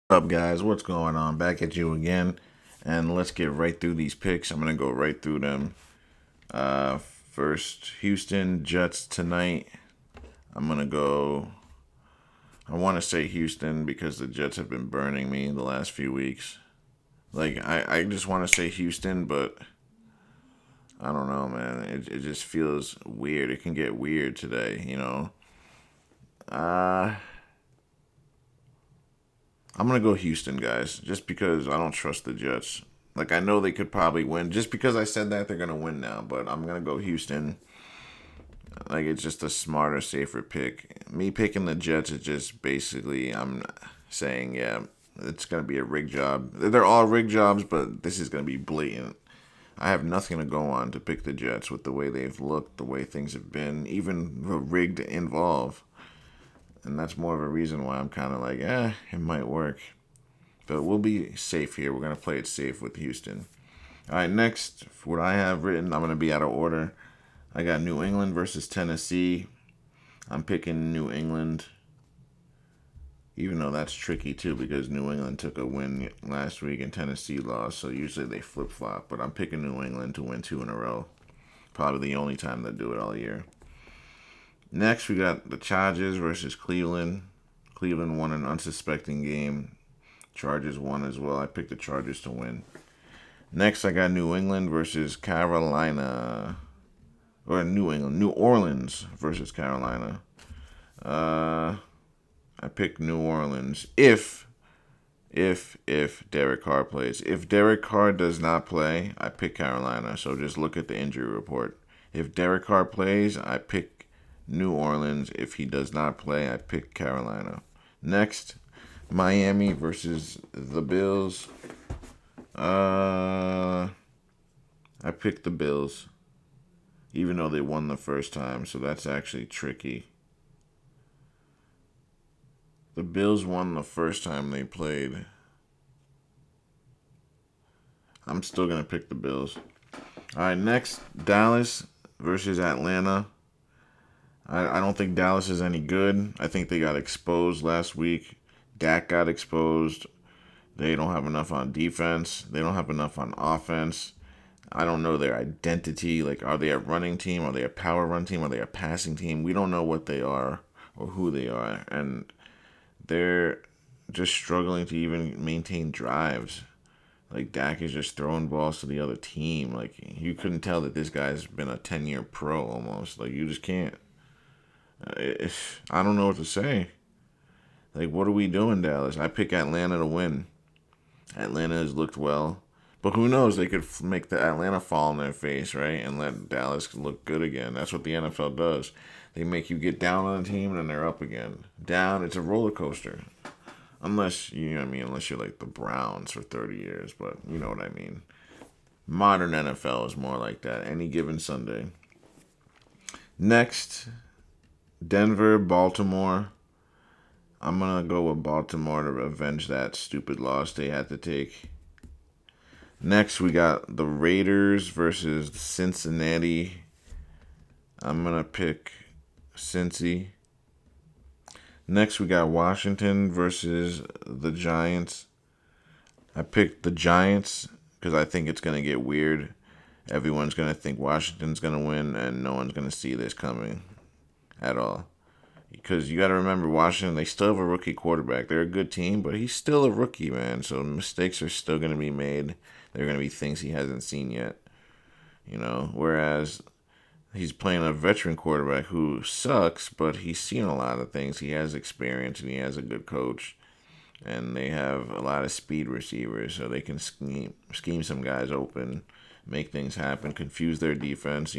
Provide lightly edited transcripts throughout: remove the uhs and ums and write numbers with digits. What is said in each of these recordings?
What up, guys? What's going on? Back at you again, and let's get right through these picks. I'm gonna go right through them. First, Houston Jets tonight. I'm gonna go. I want to say Houston because the Jets have been burning me the last few weeks. I just want to say Houston, but I don't know, man. It just feels weird. It can get weird today. Uh, I'm gonna go Houston, guys, just because I don't trust the Jets. Like I know they could probably win. Just because I said that they're gonna win now, but I'm gonna go Houston. Like it's just a smarter, safer pick. Me picking the Jets is just basically I'm saying yeah, it's gonna be a rig job. They're all rig jobs, but this is gonna be blatant. I have nothing to go on to pick the Jets with the way they've looked, the way things have been, even the rigged involved. And that's more of a reason why I'm kind of like, it might work. But we'll be safe here. We're going to play it safe with Houston. All right, next, what I have written, I'm going to be out of order. I got New England versus Tennessee. I'm picking New England, even though that's tricky too because New England took a win last week and Tennessee lost. So usually they flip flop. But I'm picking New England to win two in a row. Probably the only time they do it all year. Next, we got the Chargers versus Cleveland. Cleveland won an unsuspecting game. Chargers won as well. I picked the Chargers to win. Next, I got New England versus Carolina. Or New England. New Orleans versus Carolina. Uh, I picked New Orleans if Derek Carr plays. If Derek Carr does not play, I pick Carolina. So just look at the injury report. If Derek Carr plays, I pick New Orleans. If he does not play, I pick Carolina. Next, Miami versus the Bills. Uh, I picked the Bills, even though they won the first time, so that's actually tricky. The Bills won the first time they played. I'm still gonna pick the Bills. All right, next Dallas versus Atlanta. I don't think Dallas is any good. I think they got exposed last week. Dak got exposed. They don't have enough on defense. They don't have enough on offense. I don't know their identity. Like, are they a running team? Are they a power run team? Are they a passing team? We don't know what they are or who they are. And they're just struggling to even maintain drives. Like, Dak is just throwing balls to the other team. Like, you couldn't tell that this guy's been a 10-year pro almost. Like, you just can't. I don't know what to say. Like, what are we doing, Dallas? I pick Atlanta to win. Atlanta has looked well. But who knows? They could make the Atlanta fall on their face, right? And let Dallas look good again. That's what the NFL does. They make you get down on a team and then they're up again. Down, it's a roller coaster. Unless, you know what I mean? Unless you're like the Browns for 30 years. But you know what I mean. Modern NFL is more like that. Any given Sunday. Next, Denver, Baltimore. I'm going to go with Baltimore to avenge that stupid loss they had to take. Next, we got the Raiders versus Cincinnati. I'm going to pick Cincy. Next, we got Washington versus the Giants. I picked the Giants because I think it's going to get weird. Everyone's going to think Washington's going to win, and no one's going to see this coming at all. Because you got to remember, Washington, they still have a rookie quarterback. They're a good team, but he's still a rookie, man. So mistakes are still going to be made. There are going to be things he hasn't seen yet. Whereas he's playing a veteran quarterback who sucks, but he's seen a lot of things. He has experience and he has a good coach. And they have a lot of speed receivers, so they can scheme some guys open, make things happen, confuse their defense.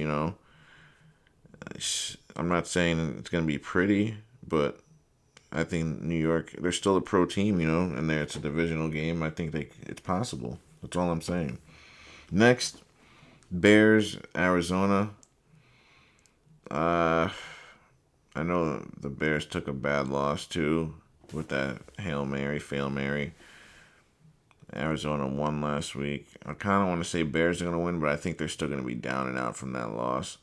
I'm not saying it's going to be pretty, but I think New York, they're still a pro team, and it's a divisional game. I think it's possible. That's all I'm saying. Next, Bears, Arizona. Uh, I know the Bears took a bad loss too with that Fail Mary. Arizona won last week. I kind of want to say Bears are going to win, but I think they're still going to be down and out from that loss.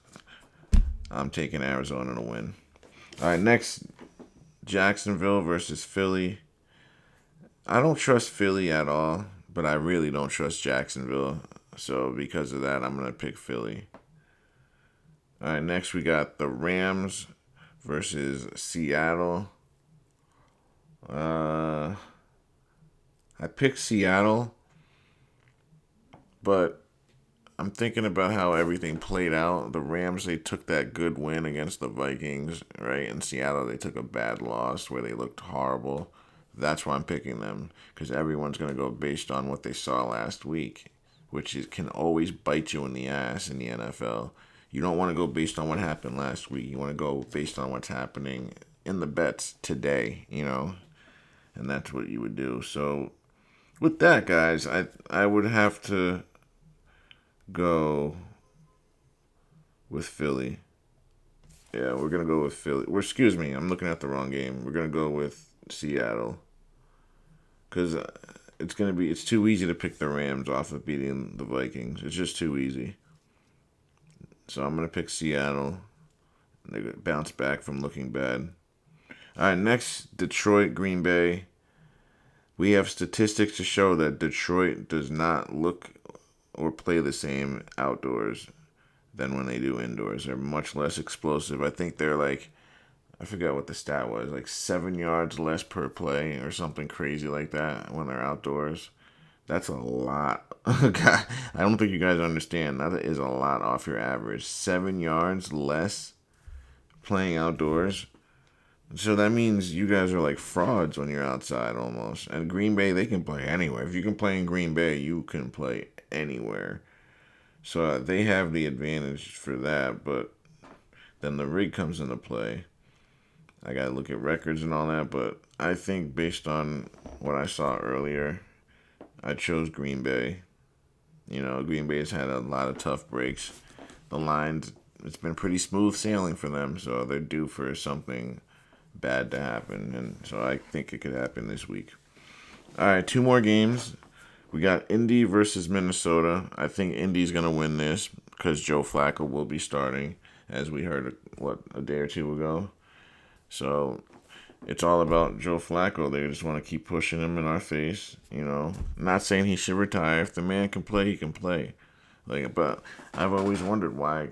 I'm taking Arizona to win. All right, next, Jacksonville versus Philly. I don't trust Philly at all, but I really don't trust Jacksonville. So because of that, I'm gonna pick Philly. All right, next we got the Rams versus Seattle. Uh, I picked Seattle, but I'm thinking about how everything played out. The Rams, they took that good win against the Vikings, right? In Seattle, they took a bad loss where they looked horrible. That's why I'm picking them, because everyone's going to go based on what they saw last week, which can always bite you in the ass in the NFL. You don't want to go based on what happened last week. You want to go based on what's happening in the bets today, and that's what you would do. So with that, guys, I would have to go with Philly. Yeah, we're gonna go with Philly. Excuse me, I'm looking at the wrong game. We're gonna go with Seattle because it's too easy to pick the Rams off of beating the Vikings. It's just too easy. So I'm gonna pick Seattle. They bounce back from looking bad. All right, next Detroit, Green Bay. We have statistics to show that Detroit does not look or play the same outdoors than when they do indoors. They're much less explosive. I think they're like, I forget what the stat was, like 7 yards less per play or something crazy like that when they're outdoors. That's a lot. God, I don't think you guys understand. That is a lot off your average. 7 yards less playing outdoors. So that means you guys are like frauds when you're outside almost. And Green Bay, they can play anywhere. If you can play in Green Bay, you can play anywhere. So they have the advantage for that, but then the rig comes into play. I got to look at records and all that, but I think based on what I saw earlier, I chose Green Bay. Green Bay's had a lot of tough breaks. The lines, it's been pretty smooth sailing for them, so they're due for something bad to happen, and so I think it could happen this week. All right, two more games. We got Indy versus Minnesota. I think Indy's going to win this because Joe Flacco will be starting, as we heard, a day or two ago. So it's all about Joe Flacco. They just want to keep pushing him in our face. Not saying he should retire. If the man can play, he can play. But I've always wondered why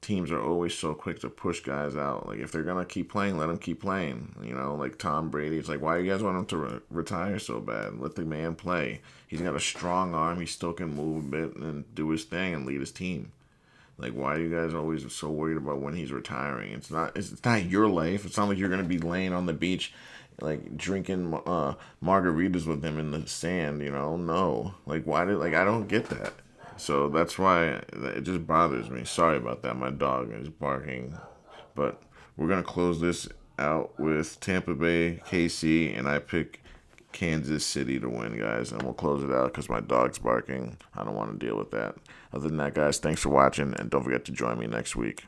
teams are always so quick to push guys out. Like, if they're gonna keep playing, let them keep playing. Like Tom Brady. It's like, why you guys want him to retire so bad? Let the man play. He's got a strong arm. He still can move a bit and do his thing and lead his team. Like, why are you guys always so worried about when he's retiring? It's not your life. It's not like you're gonna be laying on the beach, like drinking margaritas with him in the sand. No. Like, I don't get that. So that's why it just bothers me. Sorry about that. My dog is barking. But we're going to close this out with Tampa Bay, KC, and I pick Kansas City to win, guys. And we'll close it out because my dog's barking. I don't want to deal with that. Other than that, guys, thanks for watching, and don't forget to join me next week.